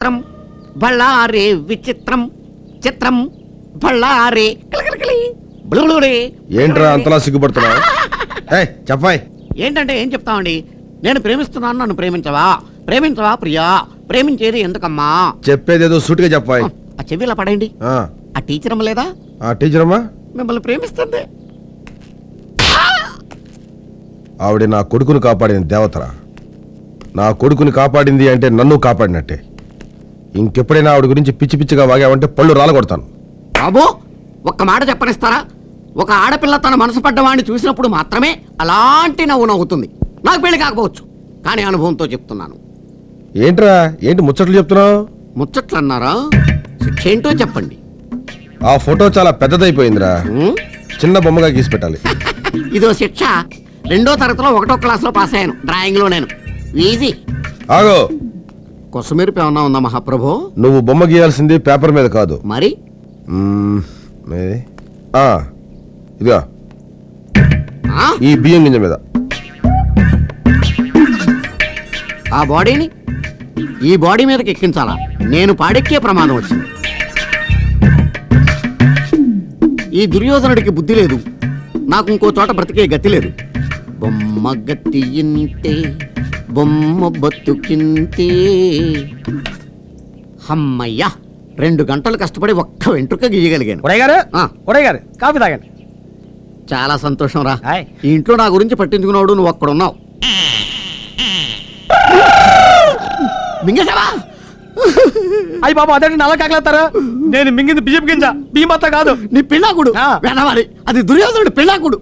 చిత్రం బళ్ళారే విచిత్రం చిత్రం బళ్ళారే ఏంట్రా అంతలా సిగ్గుపడుతున్నావు? చెప్పాయ్. ఏంటంటే ఏం చెప్తామండి, నేను ప్రేమిస్తున్నాను, నన్ను ప్రేమించవా? ప్రేమించవా ప్రియా? ప్రేమించేది ఎందుకమ్మా? చెప్పేదేదో సూటిగా చెప్పాయ్. ఆ చెవి ఇలా పడేయండి. ఆ టీచర్ అమ్మ లేదా? ఆ టీచర్ అమ్మా మిమ్మల్ని ప్రేమిస్తుంది. ఆవిడ నా కొడుకుని కాపాడింది దేవతరా. నా కొడుకుని కాపాడింది అంటే నన్ను కాపాడినట్టే. ఇంకెప్పుడైనా ఆవిడ గురించి పిచ్చి పిచ్చిగా వాగావంటే పళ్ళు రాలగొడతాను. బాబు ఒక్క మాట చెప్పనిస్తారా? ఒక ఆడపిల్ల తన మనసు పడ్డవాడిని చూసినప్పుడు మాత్రమే అలాంటి నవ్వు నవ్వుతుంది. నాకు పెళ్లి కాకపోవచ్చు, కానీ అనుభవంతో చెప్తున్నాను. ఏంట్రా ఏంటి ముచ్చట్లు చెప్తున్నావు? ముచ్చట్లు అన్నారా? శిక్ష ఏంటో చెప్పండి. ఆ ఫోటో చాలా పెద్దదైపోయిందిరా, చిన్న బొమ్మగా గీసి పెట్టాలి. ఇదో శిక్ష. 2వ తరగతిలో 1వ క్లాస్లో పాస్ అయ్యాను, డ్రాయింగ్ లో నేను. ఈజీ. ఆగో, కొసమెరుపు ఏమన్నా ఉందా మహాప్రభు? నువ్వు బొమ్మ గీయాల్సింది పేపర్ మీద కాదు. మరి ఇదిగా ఈ బియ్యం గింజ మీద. ఆ బాడీని ఈ బాడీ మీదకి ఎక్కించాలా? నేను పాడెక్కే ప్రమాదం వచ్చింది. ఈ దుర్యోధనుడికి బుద్ధి లేదు, నాకు ఇంకో చోట బ్రతికే గతి లేదు. బొమ్మ గతి ఇంతే, బొమ్మ బతుకింతే. అమ్మయ్యా, 2 గంటలు కష్టపడి ఒక్క వెంట్రుక గీయగలిగాను. గారు కాఫీ తాగండి. చాలా సంతోషం రా. హాయ్. ఈ ఇంట్లో నా గురించి పట్టించుకున్నాడు నువ్వు ఒక్కడున్నావు. మింగేశావా? అయ్యి బాబు అదే నల్ల కాకలేస్తారా? నేను మింగింది బియ్యం గింజ, బియ్యం అంతా కాదు. నీ పిల్లాకుడు వెనవాలి, అది దుర్యోధనుడు పిల్లాకుడు.